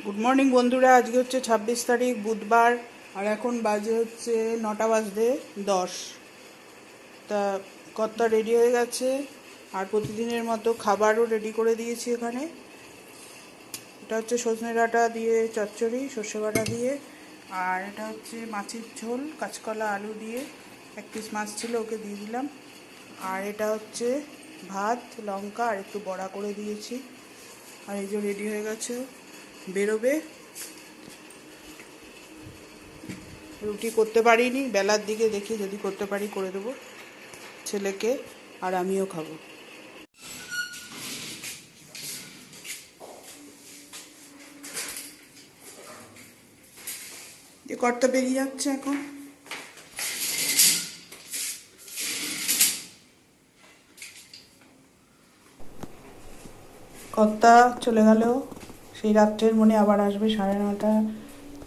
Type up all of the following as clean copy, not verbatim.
Good morning বন্ধুরা। আজকে হচ্ছে 26 তারিখ বুধবার, আর এখন বাজে হচ্ছে 9টা বাজতে 10। তা কর্তা রেডি হয়ে গেছে, আর প্রতিদিনের মতো খাবারও রেডি করে দিয়েছি এখানে। এটা হচ্ছে সজনে ডাঁটা দিয়ে চচ্চড়ি, সর্ষে বাটা দিয়ে, আর এটা হচ্ছে মাছের ঝোল, কাঁচকলা আলু দিয়ে। এক পিস মাছ ছিল, ওকে দিয়ে দিলাম। আর এটা হচ্ছে ভাত, লঙ্কা আর একটু বড়া করে দিয়েছি। আর এই যে রেডি হয়ে গেছে, বেরোবে। রুটি করতে পারিনি, বেলার দিকে দেখি যদি করতে পারি করে দেবো ছেলেকে, আর আমিও খাবো। যে কর্তা বেরিয়ে যাচ্ছে এখন। কর্তা চলে গেল, সেই রাত্রের মনে আবার আসবে 9:30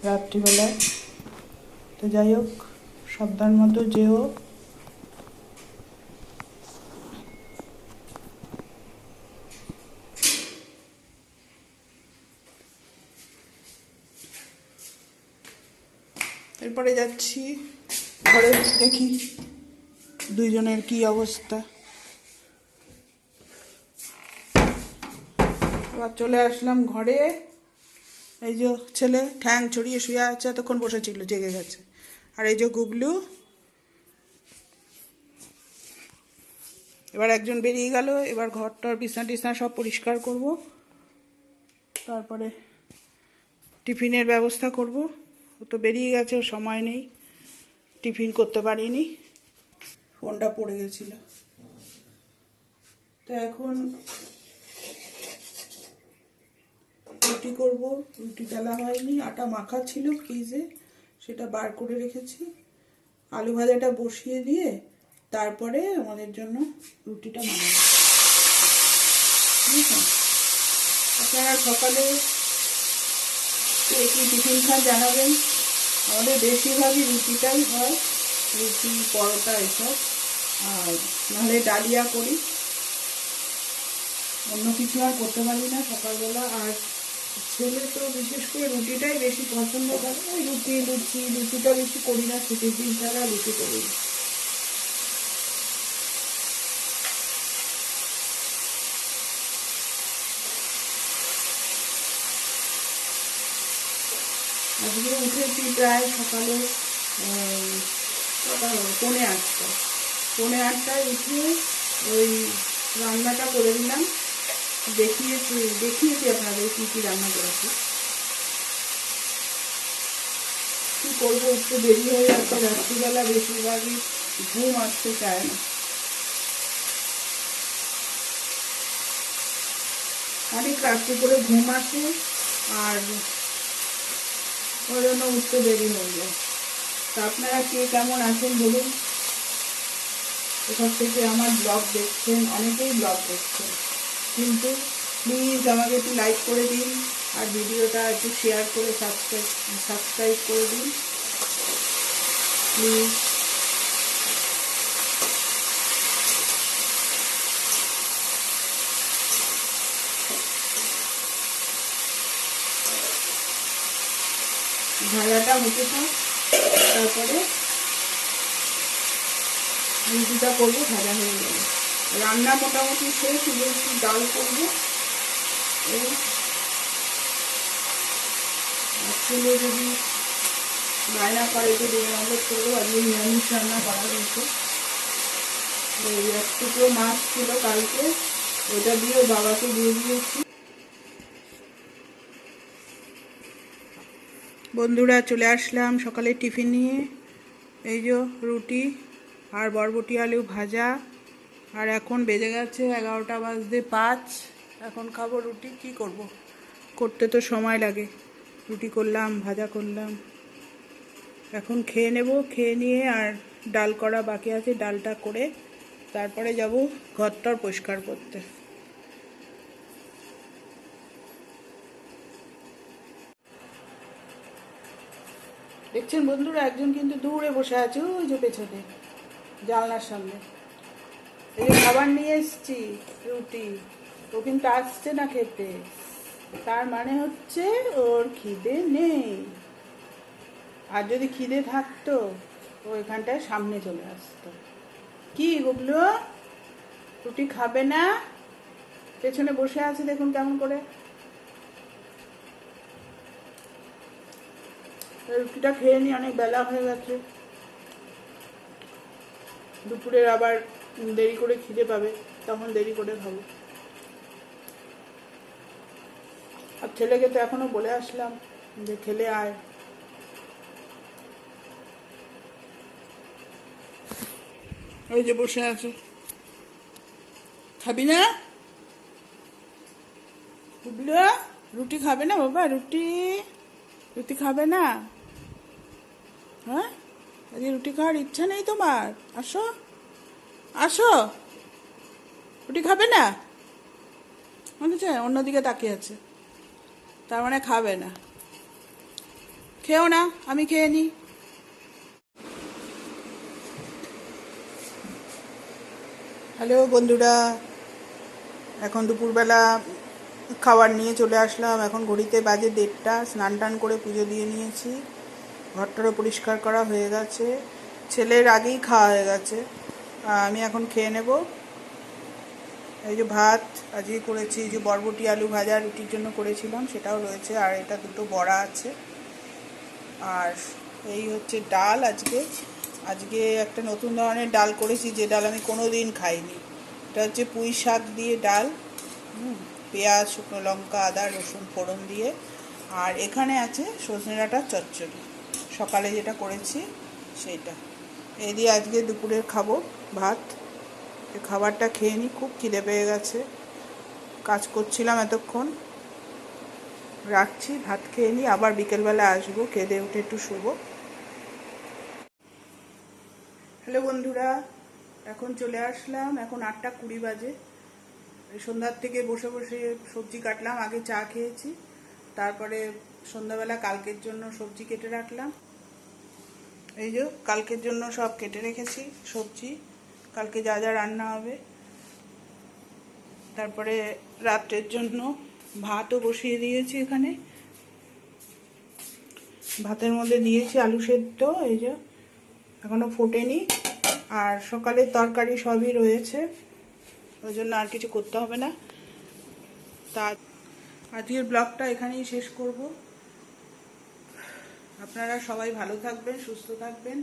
রাত্রিবেলায়। তো যাই হোক, সাবধান মতো যেও। এরপরে যাচ্ছি ঘরে, দেখি দুইজনের কি অবস্থা। এবার চলে আসলাম ঘরে। এই যে ছেলে ঠ্যাং ছড়িয়ে শুয়ে আছে, এতক্ষণ বসেছিল, জেগে গেছে। আর এই যে গুবলু। এবার একজন বেরিয়ে গেল, এবার ঘরটার বিছনা টিছনা সব পরিষ্কার করব, তারপরে টিফিনের ব্যবস্থা করব। ও তো বেরিয়ে গেছে, ওর সময় নেই, টিফিন করতে পারিনি, ফোনটা পড়ে গেছিল। তো এখন রুটি করব। রুটি বেলা হয়নি, আটা মাখা ছিল ফ্রিজে, সেটা বার করে রেখেছি। আলু ভাজাটা বসিয়ে দিয়ে তারপরে আমাদের জন্য রুটিটা বানাবো। ঠিক আছে, আপনারা সকালে কি টিফিন খান জানাবেন। আমাদের বেশিরভাগই রুটিটাই হয়, রুটি পরোটা এসব, আর নাহলে ডালিয়া করি। অন্য কিছু আর করতে পারি না সকালবেলা। আর ছেলে তো বিশেষ করে রুটিটাই বেশি পছন্দ করে, ওই লুচিটা বেশি করি না, ছুটির দিন ছাড়া লুচি করি। আজকে উঠেছি প্রায় সকালে 8:45। 8:45 উঠে ওই রান্নাটা করে দিলাম। দেখিয়েছি আপনাদের কী কী রান্না করেছি। কী করবো, একটু দেরি হয়ে যাচ্ছে, রাত্রিবেলা বেশিরভাগই ঘুম আসতে চায় না। অনেক রাত্রি করে ঘুম আসে, আর ওই জন্য উঠতে দেরি হয়ে যায়। তা আপনারা কে কেমন আছেন বলুন। এখান থেকে আমার ব্লগ দেখছেন, অনেকেই ব্লগ দেখছেন, কিন্তু প্লিজ আমাকে একটু লাইক করে দিন, আর ভিডিওটা একটু শেয়ার করে সাবস্ক্রাইব করে দিন প্লিজ। ভাজাটা হতে থাক, তারপরে রুটিটা করবো, ভাজা হয়ে যাবে। রান্না মোটামুটি শেষ, শুধু একটু ডাল করবো। এই ছেলে যদি বায়না করে যে ডিম অমলেট করবো, আজকে নিরামিষ রান্না করা হয়েছে। ওই এক টুকরো মাছ ছিল কালকে, ওটা দিয়েও বাবাকে দিয়ে দিয়েছি। বন্ধুরা চলে আসলাম সকালে টিফিন নিয়ে। এই যে রুটি আর বরবটি আলু ভাজা, আর এখন বেজে গেছে 11টা বাজতে 5। এখন খাবো রুটি। কি করব, করতে তো সময় লাগে। রুটি করলাম, ভাজা করলাম, এখন খেয়ে নেব। খেয়ে নিয়ে আর ডাল করা বাকি আছে, ডালটা করে তারপরে যাব ঘরটার পরিষ্কার করতে। দেখছেন বন্ধুরা, একজন কিন্তু দূরে বসে আছে, ওই যে পেছনে জানলার সামনে। এই যে খাবার নিয়ে এসছি, রুটি, ও কিন্তু আসছে না খেতে। তার মানে হচ্ছে ওর খিদে নেই। আর যদি খিদে থাকতো ও এখানটায় সামনে চলে আসতো। কি গুবলু, রুটি খাবে না? পেছনে বসে আছে দেখুন কেমন করে। রুটিটা খেয়ে নি, অনেক বেলা হয়ে গেছে। দুপুরের আবার দেরি করে খিদে পাবে, তখন দেরি করে খাবো। আর ছেলেকে তো এখনো বলে আসলাম যে খেলে আয়। ওই যে বসে আছে। খাবি না বুবলু? রুটি খাবে না বাবা? রুটি রুটি খাবে না? হ্যাঁ, আজকে রুটি খাওয়ার ইচ্ছা নেই তোমার? আসো আসো, রুটি খাবে না? মনে হচ্ছে অন্যদিকে তাকিয়ে আছে, তার মানে খাবে না। খেও না, আমি খেয়ে নিই। হ্যালো বন্ধুরা, এখন দুপুরবেলা খাবার নিয়ে চলে আসলাম। এখন ঘড়িতে বাজে 1:30। স্নান টান করে পুজো দিয়ে নিয়েছি, ঘরটারও পরিষ্কার করা হয়ে গেছে, ছেলের আগেই খাওয়া হয়ে গেছে। আমি এখন খেয়ে নেব। এই যে ভাত আজকে করেছি, যে বরবটি আলু ভাজা রুটির জন্য করেছিলাম সেটাও রয়েছে, আর এটা দুটো বড়া আছে। আর এই হচ্ছে ডাল। আজকে আজকে একটা নতুন ধরনের ডাল করেছি, যে ডাল আমি কোনো দিন খাইনি। এটা হচ্ছে পুঁই শাক দিয়ে ডাল, পেঁয়াজ, শুকনো লঙ্কা, আদা, রসুন ফোড়ন দিয়ে। আর এখানে আছে সজনে ডাঁটার চচ্চড়ি, সকালে যেটা করেছি সেইটা। এই দিয়ে আজকে দুপুরের খাবো ভাত। খাবারটা খেয়ে নিই, খুব খিদে পেয়ে গেছে, কাজ করছিলাম এতক্ষণ। রাখছি, ভাত খেয়ে নিই, আবার বিকেলবেলা আসবো, খেয়ে উঠে একটু শুবো। হ্যালো বন্ধুরা, এখন চলে আসলাম, এখন 8:20 বাজে। সন্ধ্যার থেকে বসে বসে সবজি কাটলাম, আগে চা খেয়েছি, তারপরে সন্ধ্যাবেলা কালকের জন্য সবজি কেটে রাখলাম। এই যে কালকের জন্য সব কেটে রেখেছি সবজি, কালকে যা যা রান্না হবে। তারপরে রাত্রের জন্য ভাতও বসিয়ে দিয়েছি এখানে, ভাতের মধ্যে দিয়েছি আলু সেদ্ধ, এই যে এখনো ফোটেনি। আর সকালের তরকারি সবই রয়েছে, ওই জন্য আর কিছু করতে হবে না। তা আজকের ব্লগটা এখানেই শেষ করব। আপনারা সবাই ভালো থাকবেন, সুস্থ থাকবেন।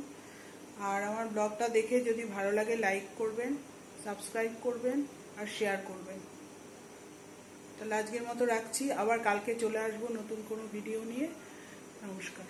আর আমার ব্লগটা দেখে যদি ভালো লাগে লাইক করবেন, সাবস্ক্রাইব করবেন আর শেয়ার করবেন। তাহলে আজকের মতো রাখছি, আবার কালকে চলে আসবো নতুন কোনো ভিডিও নিয়ে। নমস্কার।